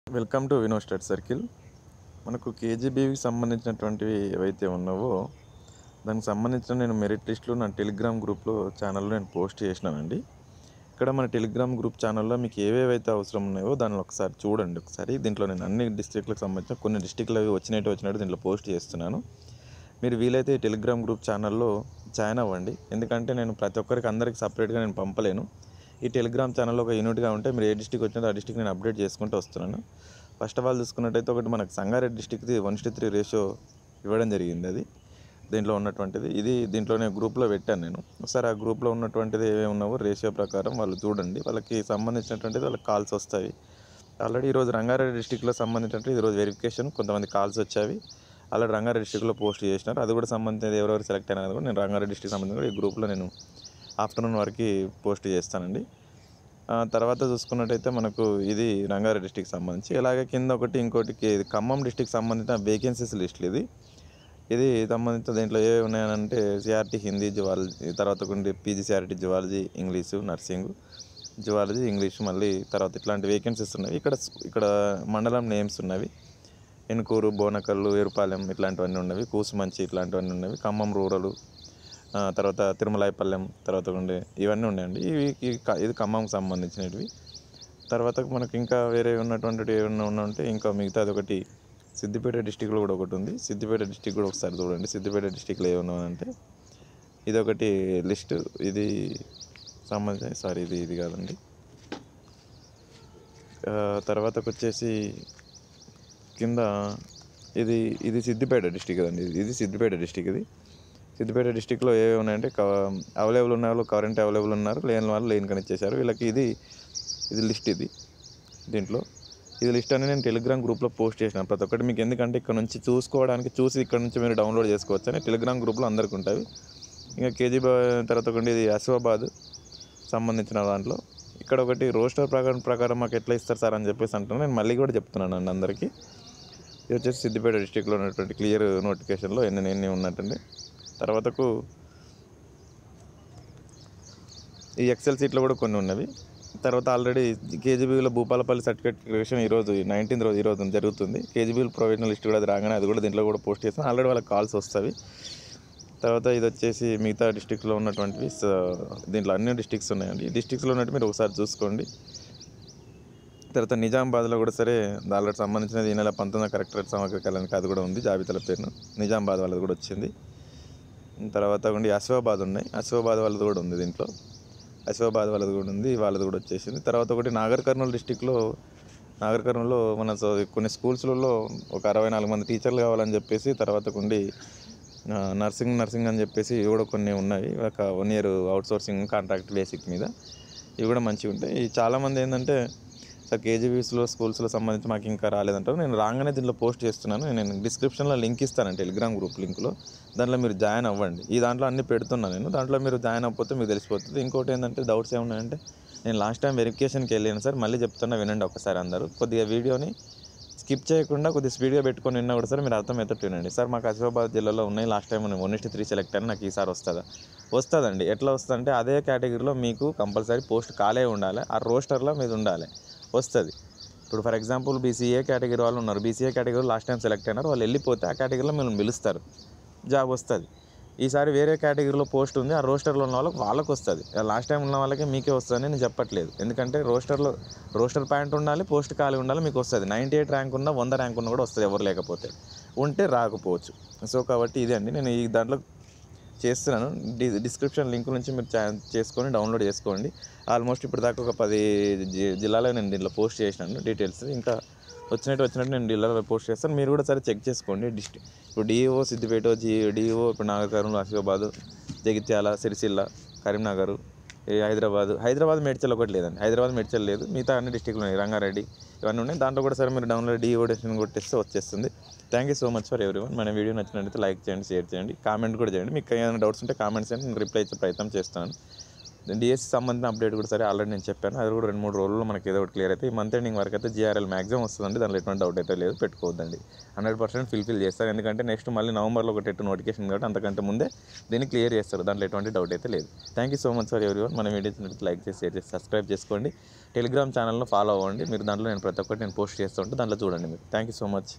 Welcome to Vino study circle. మనకు కేజీబీవీకి సంబంధించినటువంటివి ఏవైతే ఉన్నావో దానికి సంబంధించిన నేను మెరిట్ లిస్టులు నా టెలిగ్రామ్ గ్రూప్లో ఛానల్లో నేను పోస్ట్ చేసినానండి. ఇక్కడ మన టెలిగ్రామ్ గ్రూప్ ఛానల్లో మీకు ఏవేవైతే అవసరం ఉన్నాయో దాన్ని ఒకసారి చూడండి. ఒకసారి దీంట్లో నేను అన్ని డిస్ట్రిక్ట్లకు సంబంధించిన కొన్ని డిస్ట్రిక్ట్లు అవి వచ్చినట్టు దీంట్లో పోస్ట్ చేస్తున్నాను. మీరు వీలైతే టెలిగ్రామ్ గ్రూప్ ఛానల్లో జాయిన్ అవ్వండి. ఎందుకంటే నేను ప్రతి ఒక్కరికి అందరికి సపరేట్గా నేను పంపలేను. ఈ టెలిగ్రామ్ ఛానల్లో ఒక యూనిట్గా ఉంటే మీరు ఏ డిస్ట్రిక్ట్ వచ్చినా ఆ డిస్ట్రిక్ట్ నేను అప్డేట్ చేసుకుంటూ వస్తున్నాను. ఫస్ట్ ఆఫ్ ఆల్ చూసుకున్నట్టయితే ఒకటి మనకు సంగారెడ్డి డిస్ట్రిక్ట్ది 1:3 రేషియో ఇవ్వడం జరిగింది. అది దీంట్లో ఉన్నటువంటిది దీంట్లోనే గ్రూప్లో పెట్టాను నేను. ఒకసారి ఆ గ్రూప్లో ఉన్నటువంటిది ఏమేమి ఉన్నావో రేషియో ప్రకారం వాళ్ళు చూడండి. వాళ్ళకి సంబంధించినటువంటిది వాళ్ళకి కాల్స్ వస్తాయి. ఆల్రెడీ ఈరోజు రంగారెడ్డి డిస్ట్రిక్ట్లో సంబంధించినట్టు ఈరోజు వెరిఫికేషన్ కొంతమంది కాల్స్ వచ్చాయి. ఆల్రెడీ రంగారెడ్డి డిస్ట్రిక్ట్లో పోస్ట్ చేసినారు. అది కూడా సంబంధించి ఎవరెవరు సెలెక్ట్ అయినా కూడా నేను రంగారెడ్డి డిస్ట్రిక్ట్ సంబంధించి కూడా ఈ గ్రూప్లో నేను ఆఫ్టర్నూన్ వరకు పోస్ట్ చేస్తానండి. తర్వాత చూసుకున్నట్టయితే మనకు ఇది రంగారెడ్డి డిస్ట్రిక్ట్ సంబంధించి, ఇలాగే కింద ఇంకోటి ఇది ఖమ్మం డిస్ట్రిక్ట్ సంబంధించిన వేకెన్సీస్ లిస్టులు. ఇది సంబంధించిన దీంట్లో ఏవి ఉన్నాయనంటే సిఆర్టీ హిందీ, జువాలజీ, తర్వాత PG CRT zoology, English, nursing, zoology, English, మళ్ళీ తర్వాత ఇట్లాంటి వేకెన్సీస్ ఉన్నాయి. ఇక్కడ మండలం నేమ్స్ ఉన్నవి. ఎనుకూరు, బోనకల్లు, ఏరుపాలెం ఇట్లాంటివన్నీ ఉన్నవి. కూసుమంచి ఇట్లాంటివన్నీ ఉన్నవి. ఖమ్మం రూరల్, తర్వాత తిరుమలాయపల్లెం, తర్వాత ఇవన్నీ ఉన్నాయండి. ఇది ఖమ్మంకి సంబంధించినవి. తర్వాత మనకి ఇంకా వేరే ఉన్నటువంటివి ఏమన్నా ఉన్నాయంటే ఇంకా మిగతాది ఒకటి సిద్దిపేట డిస్టిక్లో కూడా ఒకటి ఉంది. సిద్దిపేట డిస్టిక్ కూడా ఒకసారి చూడండి. సిద్దిపేట డిస్టిక్లో ఏమన్నాయంటే ఇదొకటి లిస్టు. ఇది సంబంధించి ఇది కాదండి. తర్వాతకు వచ్చేసి కింద ఇది సిద్దిపేట డిస్టిక్ కదండి. ఇది సిద్దిపేట డిస్టిక్. సిద్దిపేట డిస్టిక్లో ఏవేవి ఉన్నాయంటే అవైలబుల్ ఉన్న వాళ్ళు కరెంట్ అవైలబుల్ ఉన్నారు, లేని వాళ్ళు లేని కని ఇచ్చేసారు వీళ్ళకి. ఇది లిస్ట్. దీంట్లో ఇది లిస్ట్ అని నేను టెలిగ్రామ్ గ్రూప్లో పోస్ట్ చేసినాను. ప్రతి ఒక్కటి మీకు ఎందుకంటే ఇక్కడ నుంచి చూసి ఇక్కడ నుంచి మీరు డౌన్లోడ్ చేసుకోవచ్చు అని టెలిగ్రామ్ గ్రూప్లో అందరికీ ఉంటాయి. ఇంకా తర్వాత ఇది ఆసిఫాబాద్ సంబంధించిన దాంట్లో ఇక్కడ ఒకటి రోస్టర్ ప్రకారం మాకు ఎట్లా ఇస్తారు సార్ అని చెప్పేసి అంటున్నాను. నేను మళ్ళీ కూడా చెప్తున్నాను అండి అందరికీ. ఇది వచ్చేసి సిద్దిపేట డిస్టిక్లో ఉన్నటువంటి క్లియర్ నోటిఫికేషన్లో ఎన్ని ఉన్నట్టండి. తర్వాతకు ఈ ఎక్సెల్ సీట్లో కూడా కొన్ని ఉన్నవి. తర్వాత ఆల్రెడీ కేజీబీలో భూపాలపల్లి సర్టిఫికేషన్ ఈరోజు 19th రోజు ఈరోజు జరుగుతుంది. కేజీబీలు ప్రొవిజనల్ లిస్ట్ కూడా అది రాగానే అది కూడా దీంట్లో కూడా పోస్ట్ చేస్తాను. ఆల్రెడీ వాళ్ళకి కాల్స్ వస్తాయి. తర్వాత ఇది వచ్చేసి మిగతా డిస్ట్రిక్ట్లో ఉన్నటువంటివి. దీంట్లో అన్ని డిస్ట్రిక్ట్స్ ఉన్నాయండి. ఈ డిస్ట్రిక్ట్స్లో ఉన్నట్టు మీరు ఒకసారి చూసుకోండి. తర్వాత నిజామాబాద్లో కూడా సరే దానికి సంబంధించినది ఈ నెల 19వ కలెక్టరేట్ సమగ్రీకరణకి అది కూడా ఉంది. జాబితాల పేరును నిజామాబాద్ వాళ్ళది కూడా వచ్చింది. తర్వాత ఆసిఫాబాద్ ఉన్నాయి. ఆసిఫాబాద్ వాళ్ళది కూడా ఉంది. దీంట్లో ఆసిఫాబాద్ వాళ్ళది కూడా ఉంది. వాళ్ళది కూడా వచ్చేసింది. తర్వాత ఒకటి నాగర్ కర్నూలు డిస్టిక్లో మన కొన్ని స్కూల్స్లలో ఒక 64 మంది టీచర్లు కావాలని చెప్పేసి, తర్వాత నర్సింగ్ అని చెప్పేసి ఇవి కూడా కొన్ని ఉన్నాయి. ఒక 1 year అవుట్సోర్సింగ్ కాంట్రాక్ట్ బేసిక్ మీద ఇవి కూడా మంచిగా ఉంటాయి. చాలామంది ఏంటంటే సార్ కేజీబీస్లో స్కూల్స్లో సంబంధించి మాకు ఇంకా రాలేదంటారు. నేను రాగానే దీంట్లో పోస్ట్ చేస్తున్నాను. నేను డిస్క్రిప్షన్లో లింక్ ఇస్తాను, టెలిగ్రామ్ గ్రూప్ లింక్లో. దాంట్లో మీరు జాయిన్ అవ్వండి. ఈ దాంట్లో అన్నీ పెడుతున్నాను నేను. దాంట్లో మీరు జాయిన్ అవ్వకపోతే మీకు తెలిసిపోతుంది. ఇంకోటి ఏంటంటే డౌట్స్ ఏమున్నాయంటే నేను లాస్ట్ టైం వెరిఫికేషన్కి వెళ్ళాను సార్. మళ్ళీ చెప్తున్నా వినండి ఒకసారి అందరూ. కొద్దిగా వీడియోని స్కిప్ చేయకుండా కొద్దిగా స్పీడ్గా పెట్టుకొని విన్నా కూడా సార్ మీరు అర్థమవుతట్టు వినండి. సార్ మాకు ఆసిఫాబాద్ జిల్లాలో ఉన్నాయి. లాస్ట్ టైం నేను 1:3 సెలెక్ట్ అయినా నాకు ఈసారి వస్తుందండి. ఎట్లా వస్తుందంటే అదే కేటగిరీలో మీకు కంపల్సరీ పోస్ట్ కాలే ఉండాలి. ఆ రోస్టర్లో మీద ఉండాలి, వస్తుంది. ఇప్పుడు ఫర్ ఎగ్జాంపుల్ బీసీఏ కేటగిరీ వాళ్ళు ఉన్నారు. బీసీఏ కేటగిరీలో లాస్ట్ టైం సెలెక్ట్ అయినారు. వాళ్ళు వెళ్ళిపోతే ఆ కేటగిరీలో మిమ్మల్ని పిలుస్తారు, జాబ్ వస్తుంది. ఈసారి వేరే కేటగిరీలో పోస్ట్ ఉంది, ఆ రోస్టర్లో ఉన్న వాళ్ళకి వస్తుంది. లాస్ట్ టైం ఉన్న వాళ్ళకి మీకే వస్తుందని నేను చెప్పట్లేదు. ఎందుకంటే రోస్టర్ పాయింట్ ఉండాలి, పోస్ట్ ఖాళీ ఉండాలి, మీకు వస్తుంది. 98 ర్యాంక్ ఉన్నా 100 ర్యాంక్ ఉన్నా కూడా వస్తుంది. ఎవరు లేకపోతే ఉంటే రాకపోవచ్చు. సో కాబట్టి ఇదే అండి నేను ఈ దాంట్లో చేస్తున్నాను. డిస్క్రిప్షన్ లింక్ నుంచి మీరు చేసుకొని డౌన్లోడ్ చేసుకోండి. ఆల్మోస్ట్ ఇప్పుడు దాకా ఒక 10 జిల్లాలో నేను దీంట్లో పోస్ట్ చేసినాను డీటెయిల్స్. ఇంకా వచ్చినట్టు నేను జిల్లాలో పోస్ట్ చేస్తాను. మీరు కూడా సరే చెక్ చేసుకోండి. ఇప్పుడు డిఓ సిద్దిపేట, డిఓ ఇప్పుడు నాగర్ కర్నూలు, ఆసిఫాబాద్, జగిత్యాల, సిరిసిల్ల, కరీంనగర్, హైదరాబాద్ మేడ్చల్ ఒకటి లేదండి. హైదరాబాద్ మేడ్చల్ లేదు. మిగతా అన్ని డిస్టిక్లు ఉన్నాయి. రంగారెడ్డి ఇవన్నీ ఉన్నాయి. దాంట్లో కూడా సరే మీరు డౌన్లోడ్ డిఓ డెస్టినేషన్ కొట్టేస్తే వచ్చేస్తుంది. Thank you so much for everyone. మన వీడియో నచ్చినట్లయితే లైక్ చేయండి, షేర్ చేయండి, కామెంట్ కూడా చేయండి. మీకు ఏమైనా డౌట్స్ ఉంటే కామెంట్స్ చేయండి, నేను రిప్లై ఇచ్చే ప్రయత్నం చేస్తాను. డిఎస్సి సంబంధించిన అప్డేట్ కూడా సరే ఆల్రెడీ నేను చెప్పాను. అది కూడా 2-3 రోజుల్లో మనకి ఏదో ఒకటి క్లియర్ అయితే ఈ మంత్ ఎండింగ్ వరకు అయితే జిఆర్ఎల్ మ్యాక్సిమం వస్తుందండి. దాంట్లో ఎటువంటి డౌట్ అయితే లేదు, పెట్టుకోవద్దండి. 100% ఫుల్ఫిల్ చేస్తారు. ఎందుకంటే నెక్స్ట్ మళ్ళీ నవంబర్లో ఒక టెట్ నోటిఫికేషన్ కాబట్టి అంతకంటే ముందే దీన్ని క్లియర్ చేస్తారు. దాంట్లో ఎటువంటి డౌట్ అయితే లేదు. Thank you so much for everyone. మన వీడియోస్ లైక్ చేసి షేర్ చేసి సబ్స్క్రైబ్ చేసుకోండి. టెలిగ్రామ్ ఛానల్ను ఫాలో అవ్వండి. మీరు దాంట్లో నేను ప్రతి ఒక్కటి పోస్ట్ చేస్తూ ఉంటే దాంట్లో చూడండి మీరు. Thank you so much.